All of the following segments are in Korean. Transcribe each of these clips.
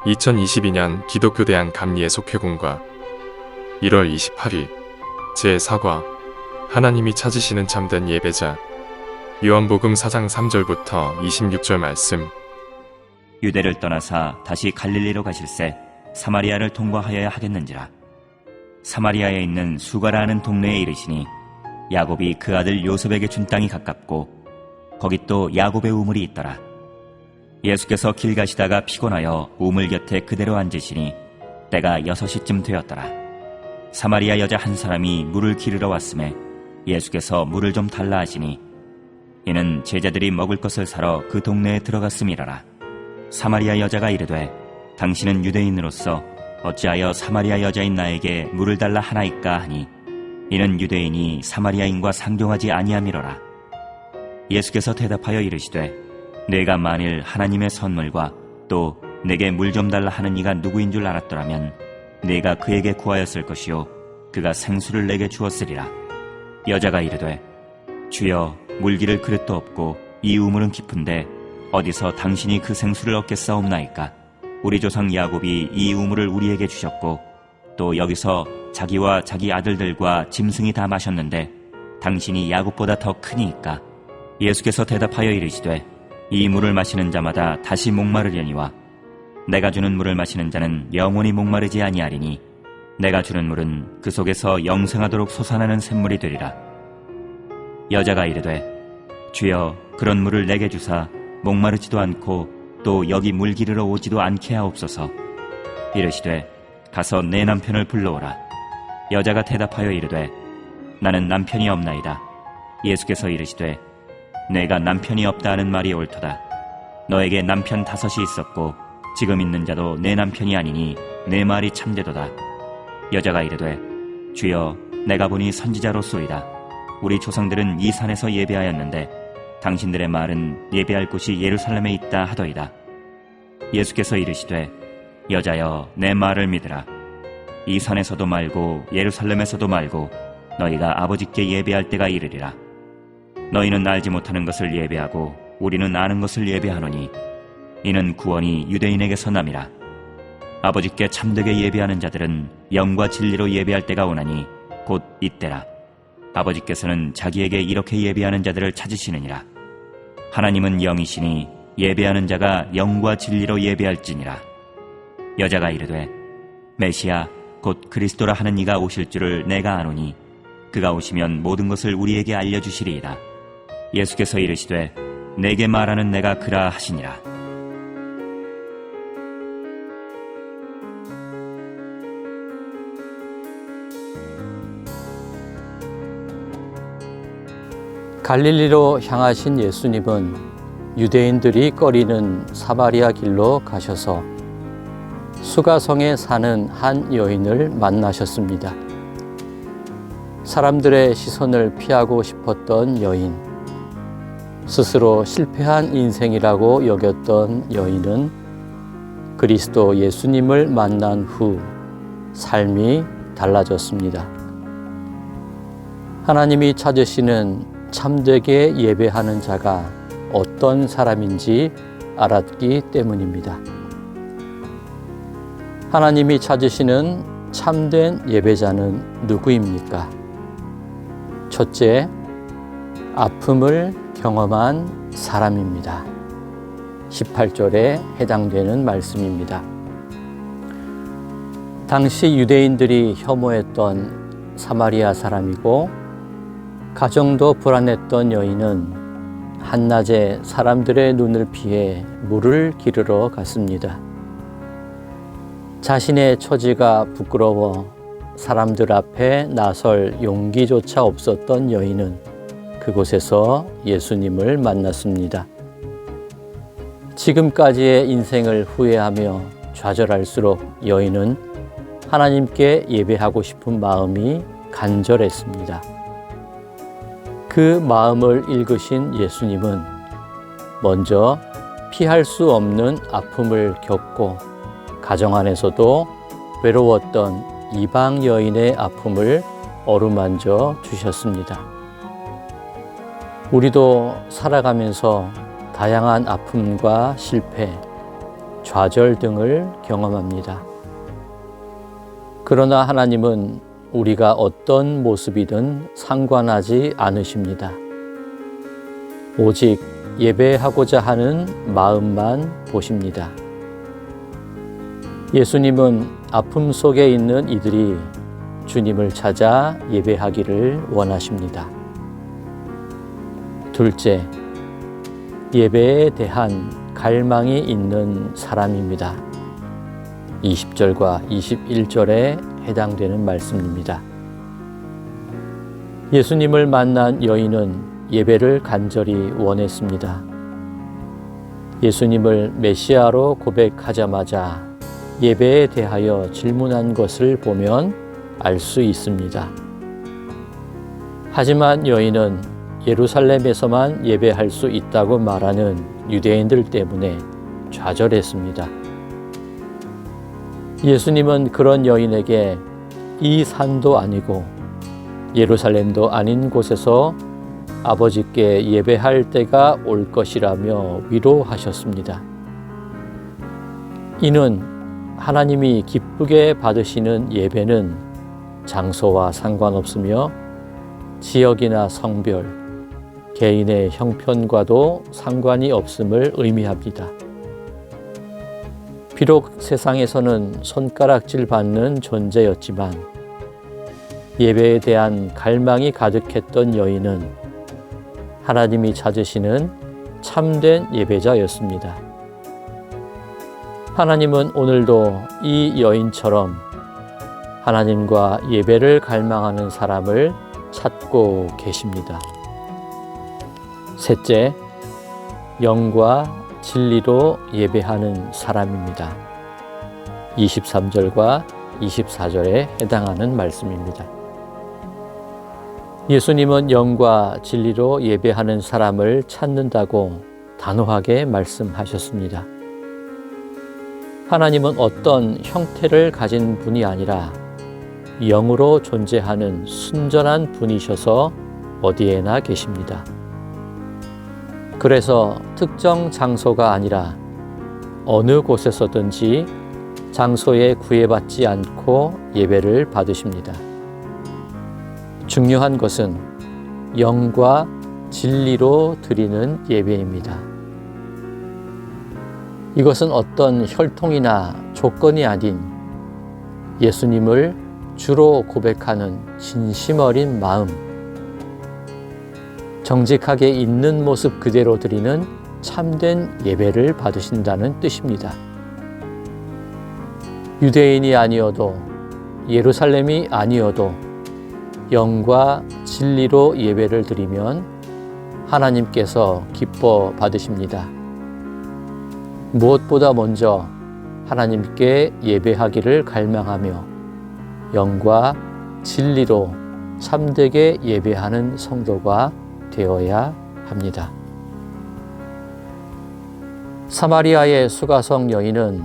2022년 기독교 대한 감리예속회공과 1월 28일 제4과 하나님이 찾으시는 참된 예배자 요한복음 4장 3절부터 26절 말씀. 유대를 떠나사 다시 갈릴리로 가실새 사마리아를 통과하여야 하겠는지라. 사마리아에 있는 수가라 하는 동네에 이르시니 야곱이 그 아들 요셉에게 준 땅이 가깝고 거기 또 야곱의 우물이 있더라. 예수께서 길 가시다가 피곤하여 우물 곁에 그대로 앉으시니 때가 6시쯤 되었더라. 사마리아 여자 한 사람이 물을 기르러 왔음에 예수께서 물을 좀 달라 하시니 이는 제자들이 먹을 것을 사러 그 동네에 들어갔음이라라. 사마리아 여자가 이르되 당신은 유대인으로서 어찌하여 사마리아 여자인 나에게 물을 달라 하나이까 하니 이는 유대인이 사마리아인과 상종하지 아니함이로라. 예수께서 대답하여 이르시되 내가 만일 하나님의 선물과 또 내게 물 좀 달라 하는 이가 누구인 줄 알았더라면 내가 그에게 구하였을 것이요 그가 생수를 내게 주었으리라. 여자가 이르되 주여 물기를 그릇도 없고 이 우물은 깊은데 어디서 당신이 그 생수를 얻겠사옵나이까. 우리 조상 야곱이 이 우물을 우리에게 주셨고 또 여기서 자기와 자기 아들들과 짐승이 다 마셨는데 당신이 야곱보다 더 크니이까. 예수께서 대답하여 이르시되 이 물을 마시는 자마다 다시 목마르려니와 내가 주는 물을 마시는 자는 영원히 목마르지 아니하리니 내가 주는 물은 그 속에서 영생하도록 솟아나는 샘물이 되리라. 여자가 이르되 주여 그런 물을 내게 주사 목마르지도 않고 또 여기 물 기르러 오지도 않게 하옵소서. 이르시되 가서 내 남편을 불러오라. 여자가 대답하여 이르되 나는 남편이 없나이다. 예수께서 이르시되 내가 남편이 없다 하는 말이 옳도다. 너에게 남편 5이 있었고 지금 있는 자도 내 남편이 아니니 내 말이 참되도다. 여자가 이르되 주여 내가 보니 선지자로소이다. 우리 조상들은 이 산에서 예배하였는데 당신들의 말은 예배할 곳이 예루살렘에 있다 하더이다. 예수께서 이르시되 여자여 내 말을 믿으라. 이 산에서도 말고 예루살렘에서도 말고 너희가 아버지께 예배할 때가 이르리라. 너희는 알지 못하는 것을 예배하고 우리는 아는 것을 예배하노니 이는 구원이 유대인에게서 남이라. 아버지께 참되게 예배하는 자들은 영과 진리로 예배할 때가 오나니 곧 이때라. 아버지께서는 자기에게 이렇게 예배하는 자들을 찾으시느니라. 하나님은 영이시니 예배하는 자가 영과 진리로 예배할지니라. 여자가 이르되 메시아 곧 그리스도라 하는 이가 오실 줄을 내가 아노니 그가 오시면 모든 것을 우리에게 알려주시리이다. 예수께서 이르시되 내게 말하는 내가 그라 하시니라. 갈릴리로 향하신 예수님은 유대인들이 꺼리는 사마리아 길로 가셔서 수가성에 사는 한 여인을 만나셨습니다. 사람들의 시선을 피하고 싶었던 여인, 스스로 실패한 인생이라고 여겼던 여인은 그리스도 예수님을 만난 후 삶이 달라졌습니다. 하나님이 찾으시는 참되게 예배하는 자가 어떤 사람인지 알았기 때문입니다. 하나님이 찾으시는 참된 예배자는 누구입니까? 첫째, 아픔을 경험한 사람입니다. 18절에 해당되는 말씀입니다. 당시 유대인들이 혐오했던 사마리아 사람이고 가정도 불안했던 여인은 한낮에 사람들의 눈을 피해 물을 기르러 갔습니다. 자신의 처지가 부끄러워 사람들 앞에 나설 용기조차 없었던 여인은 그곳에서 예수님을 만났습니다. 지금까지의 인생을 후회하며 좌절할수록 여인은 하나님께 예배하고 싶은 마음이 간절했습니다. 그 마음을 읽으신 예수님은 먼저 피할 수 없는 아픔을 겪고 가정 안에서도 외로웠던 이방 여인의 아픔을 어루만져 주셨습니다. 우리도 살아가면서 다양한 아픔과 실패, 좌절 등을 경험합니다. 그러나 하나님은 우리가 어떤 모습이든 상관하지 않으십니다. 오직 예배하고자 하는 마음만 보십니다. 예수님은 아픔 속에 있는 이들이 주님을 찾아 예배하기를 원하십니다. 둘째, 예배에 대한 갈망이 있는 사람입니다. 20절과 21절에 해당되는 말씀입니다. 예수님을 만난 여인은 예배를 간절히 원했습니다. 예수님을 메시아로 고백하자마자 예배에 대하여 질문한 것을 보면 알 수 있습니다. 하지만 여인은 예루살렘에서만 예배할 수 있다고 말하는 유대인들 때문에 좌절했습니다. 예수님은 그런 여인에게 이 산도 아니고 예루살렘도 아닌 곳에서 아버지께 예배할 때가 올 것이라며 위로하셨습니다. 이는 하나님이 기쁘게 받으시는 예배는 장소와 상관없으며 지역이나 성별, 개인의 형편과도 상관이 없음을 의미합니다. 비록 세상에서는 손가락질 받는 존재였지만 예배에 대한 갈망이 가득했던 여인은 하나님이 찾으시는 참된 예배자였습니다. 하나님은 오늘도 이 여인처럼 하나님과 예배를 갈망하는 사람을 찾고 계십니다. 셋째, 영과 진리로 예배하는 사람입니다. 23절과 24절에 해당하는 말씀입니다. 예수님은 영과 진리로 예배하는 사람을 찾는다고 단호하게 말씀하셨습니다. 하나님은 어떤 형태를 가진 분이 아니라 영으로 존재하는 순전한 분이셔서 어디에나 계십니다. 그래서 특정 장소가 아니라 어느 곳에서든지 장소에 구애받지 않고 예배를 받으십니다. 중요한 것은 영과 진리로 드리는 예배입니다. 이것은 어떤 혈통이나 조건이 아닌 예수님을 주로 고백하는 진심 어린 마음, 정직하게 있는 모습 그대로 드리는 참된 예배를 받으신다는 뜻입니다. 유대인이 아니어도 예루살렘이 아니어도 영과 진리로 예배를 드리면 하나님께서 기뻐 받으십니다. 무엇보다 먼저 하나님께 예배하기를 갈망하며 영과 진리로 참되게 예배하는 성도가 되어야 합니다. 사마리아의 수가성 여인은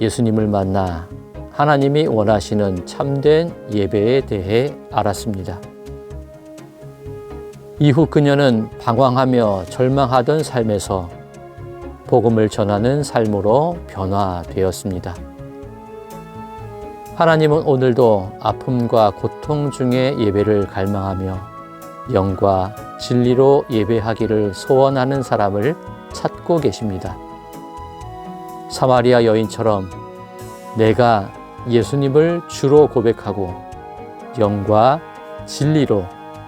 예수님을 만나 하나님이 원하시는 참된 예배에 대해 알았습니다. 이후 그녀는 방황하며 절망하던 삶에서 복음을 전하는 삶으로 변화되었습니다. 하나님은 오늘도 아픔과 고통 중에 예배를 갈망하며 영과 진리로 예배하기를 소원하는 사람을 찾고 계십니다. 사마리아 여인처럼 내가 예수님을 주로 고백하고 영과 진리로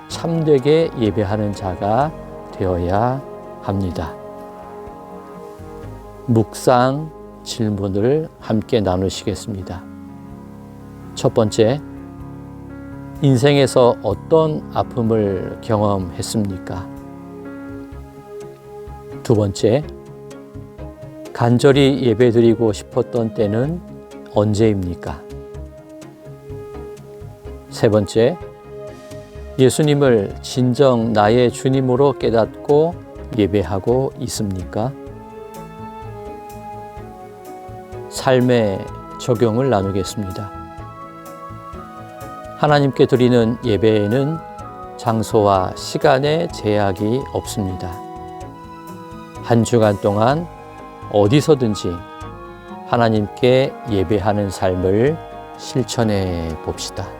참되게 예배하는 자가 되어야 합니다. 묵상 질문을 함께 나누시겠습니다. 첫 번째, 인생에서 어떤 아픔을 경험했습니까? 두 번째, 간절히 예배드리고 싶었던 때는 언제입니까? 세 번째, 예수님을 진정 나의 주님으로 깨닫고 예배하고 있습니까? 삶의 적용을 나누겠습니다. 하나님께 드리는 예배에는 장소와 시간의 제약이 없습니다. 한 주간 동안 어디서든지 하나님께 예배하는 삶을 실천해 봅시다.